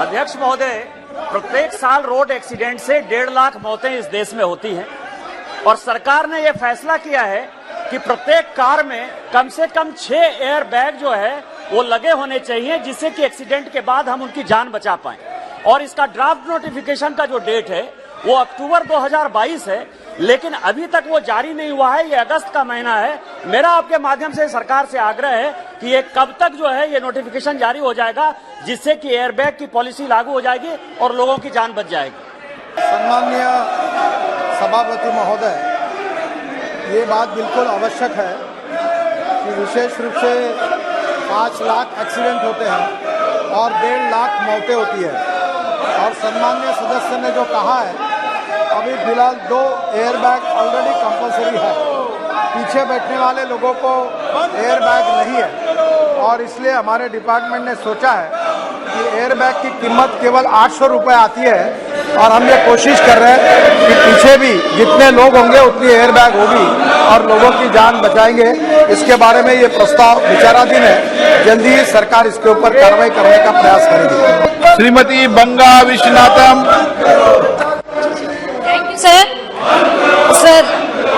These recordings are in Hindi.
अध्यक्ष महोदय, प्रत्येक साल रोड एक्सीडेंट से 1.5 लाख मौतें इस देश में होती हैं और सरकार ने यह फैसला किया है कि प्रत्येक कार में कम से कम 6 एयर बैग जो है वो लगे होने चाहिए, जिससे कि एक्सीडेंट के बाद हम उनकी जान बचा पाएं। और इसका ड्राफ्ट नोटिफिकेशन का जो डेट है वो अक्टूबर 2022 है, लेकिन अभी तक वो जारी नहीं हुआ है। ये अगस्त का महीना है। मेरा आपके माध्यम से सरकार से आग्रह है कि ये कब तक जो है ये नोटिफिकेशन जारी हो जाएगा, जिससे कि एयरबैग की पॉलिसी लागू हो जाएगी और लोगों की जान बच जाएगी। सम्माननीय सभापति महोदय, ये बात बिल्कुल आवश्यक है कि विशेष रूप से 5 लाख एक्सीडेंट होते हैं और 1.5 लाख मौतें होती है। और सम्माननीय सदस्य ने जो कहा है, अभी फिलहाल 2 एयरबैग ऑलरेडी कंपलसरी है। पीछे बैठने वाले लोगों को एयरबैग नहीं है और इसलिए हमारे डिपार्टमेंट ने सोचा है कि एयरबैग की कीमत केवल 800 रुपये आती है और हम ये कोशिश कर रहे हैं कि पीछे भी जितने लोग होंगे उतनी एयरबैग होगी और लोगों की जान बचाएंगे। इसके बारे में ये प्रस्ताव विचाराधीन है। जल्दी ही सरकार इसके ऊपर कार्रवाई करने का प्रयास करेगी। श्रीमती बंगा Vishwanatham. Sir,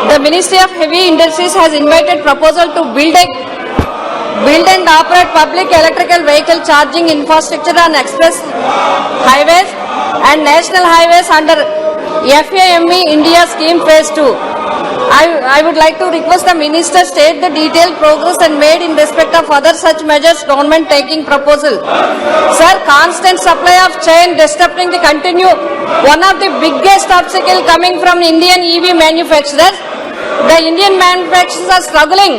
the Ministry of Heavy Industries has invited proposal to build and operate public electrical vehicle charging infrastructure on express highways and national highways under FAME India scheme phase 2. I would like to request the minister state the detailed progress and made in respect of other such measures government taking proposal. Sir, constant supply of chain disrupting the continue one of the biggest obstacle coming from Indian EV manufacturers. The Indian manufacturers are struggling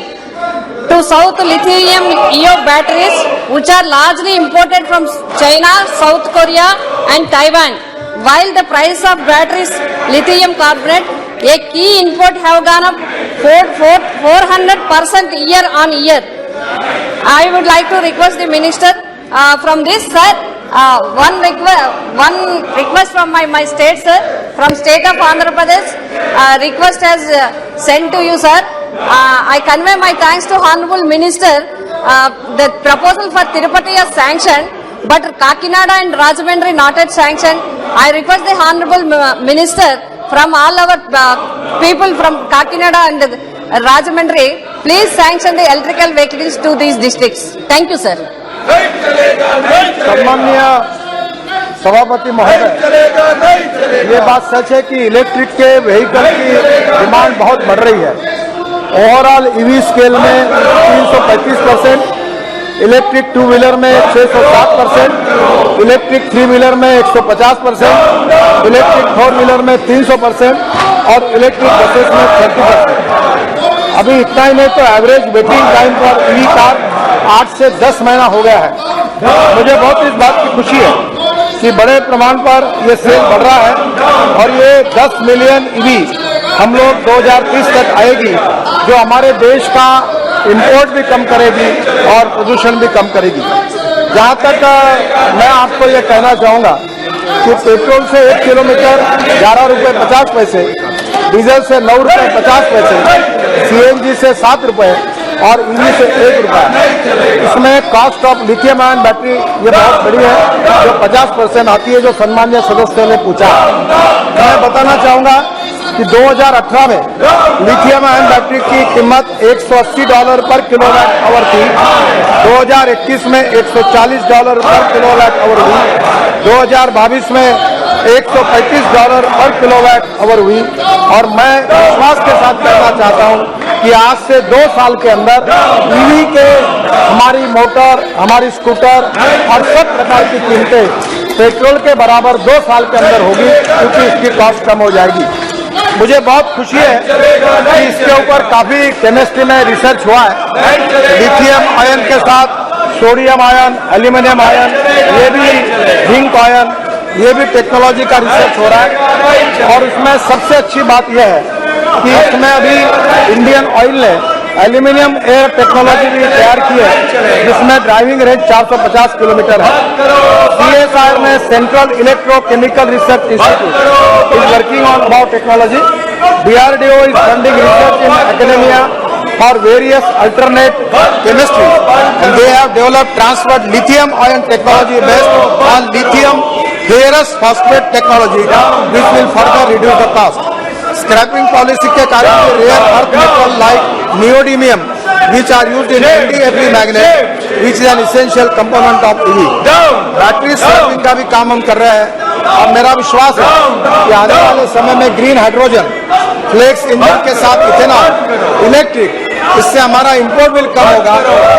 to source lithium-ion batteries, which are largely imported from China, South Korea and Taiwan. While the price of batteries, lithium carbonate, a key input, have gone up 400% year on year. I would like to request the minister from this, sir. One request from my state, sir, from state of Andhra Pradesh. Request has sent to you, sir. I convey my thanks to Honorable Minister. The proposal for Tirupati is sanctioned, but Kakinada and Rajahmundry not yet sanctioned. I request the Honorable Minister from all our people from Kakinada and Rajahmundry, please sanction the electrical vehicles to these districts. Thank you, sir. सम्माननीय सभापति महोदय, ये बात सच है कि इलेक्ट्रिक के व्हीकल की डिमांड बहुत बढ़ रही है। ओवरऑल ईवी स्केल में 335%, इलेक्ट्रिक 2 व्हीलर में 607%, इलेक्ट्रिक 3 व्हीलर में 150%, इलेक्ट्रिक 4 व्हीलर में 300% और इलेक्ट्रिक बसेस में 30%। अभी इतना ही नहीं तो एवरेज वेटिंग टाइम पर ईवी कार 8 से 10 महीना हो गया है। मुझे बहुत इस बात की खुशी है कि बड़े प्रमाण पर ये सेल बढ़ रहा है और ये 10 मिलियन ईवी हम लोग 2030 तक आएगी, जो हमारे देश का इंपोर्ट भी कम करेगी और प्रदूषण भी कम करेगी। जहाँ तक मैं आपको ये कहना चाहूँगा कि पेट्रोल से 1 किलोमीटर 11 रुपये 50 पैसे, डीजल से 9 रुपये 50 पैसे, सीएनजी से 7 रुपये और ईवी से 1 रुपया। इसमें cost of lithium ion battery ये बहुत बड़ी है, जो 50% आती है, जो सम्माननीय सदस्यों ने पूछा। मैं बताना चाहूँगा कि 2018 में लिथियम आयन बैटरी की कीमत $180 पर किलोवाट आवर थी। 2021 में $140 पर किलोवाट आवर हुई। 2022 में $135 पर किलोवाट आवर हुई। और मैं विश्वास के साथ कहना चाहता हूं कि आज से 2 साल के अंदर ईवी के हमारी मोटर, हमारी स्कूटर और सब प्रकार की कीमतें पेट्रोल के बराबर 2 साल के अंदर होगी, क्योंकि इसकी कॉस्ट कम हो जाएगी। मुझे बहुत खुशी है कि इसके ऊपर काफी केमिस्ट्री में रिसर्च हुआ है। लिथियम आयन के साथ सोडियम आयन, एल्यूमिनियम आयन, ये भी जिंक आयन, ये भी टेक्नोलॉजी का रिसर्च हो रहा है। और इसमें सबसे अच्छी बात यह है कि इसमें अभी इंडियन ऑयल ने एल्यूमिनियम एयर टेक्नोलॉजी भी तैयार की है, जिसमें ड्राइविंग रेंज 450 किलोमीटर है। CSIR में central electrochemical research institute is working on about technology. DRDO is funding research in academia for various alternate chemistry, and they have developed transferred lithium ion technology based on lithium ferrous phosphate technology, which will further reduce the cost. Scrapping policy के कारण rare earth metal like neodymium, which are used in NdFe magnet, which is an essential component of EV. Battery scrapping का भी काम हम कर रहे हैं और मेरा विश्वास है कि आने वाले समय में ग्रीन हाइड्रोजन, फ्लेक्स इंजन के साथ इथेनॉल, इलेक्ट्रिक, इससे हमारा इंपोर्ट बिल कम होगा,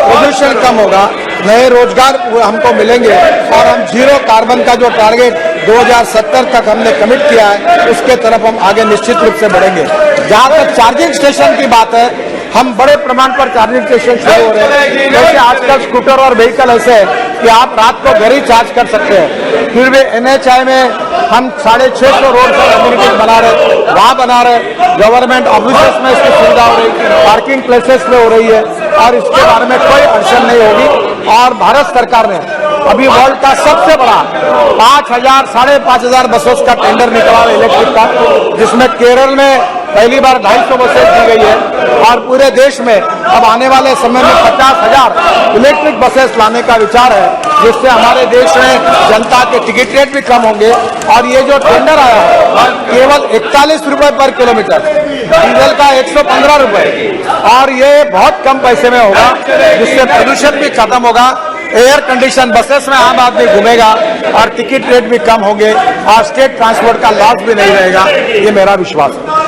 प्रदूषण कम होगा, नए रोजगार हमको मिलेंगे और हम जीरो कार्बन का जो टारगेट 2070 तक हमने कमिट किया है उसके तरफ हम आगे निश्चित रूप से बढ़ेंगे। जहां तक चार्जिंग स्टेशन की बात है, हम बड़े प्रमाण पर चार्जिंग स्टेशन शुरू हो रहे हैं। जैसे आजकल स्कूटर और व्हीकल ऐसे है कि आप रात को घर ही चार्ज कर सकते हैं। फिर भी NHI में हम 650 रोड पर कम्युनिटी बना रहे, वहां बना रहे, गवर्नमेंट ऑफिसेस में इसकी सुविधा हो रही, पार्किंग प्लेसेस में हो रही है और इसके बारे में कोई अड़चन नहीं होगी। और भारत सरकार ने अभी वर्ल्ड का सबसे बड़ा 5,000 साढ़े 5,000 बसों का टेंडर निकला है इलेक्ट्रिक का, जिसमें केरल में पहली बार 250 बसें दी गई है और पूरे देश में अब आने वाले समय में 50,000 इलेक्ट्रिक बसेस लाने का विचार है, जिससे हमारे देश में जनता के टिकट रेट भी कम होंगे। और ये जो टेंडर आया है केवल 41 रुपए पर किलोमीटर, डीजल का 115 रुपए, और ये बहुत कम पैसे में होगा, जिससे प्रदूषण भी खत्म होगा, एयर कंडीशन बसेस में आम आदमी घूमेगा और टिकट रेट भी कम होंगे और स्टेट ट्रांसपोर्ट का लॉस भी नहीं रहेगा। ये मेरा विश्वास है।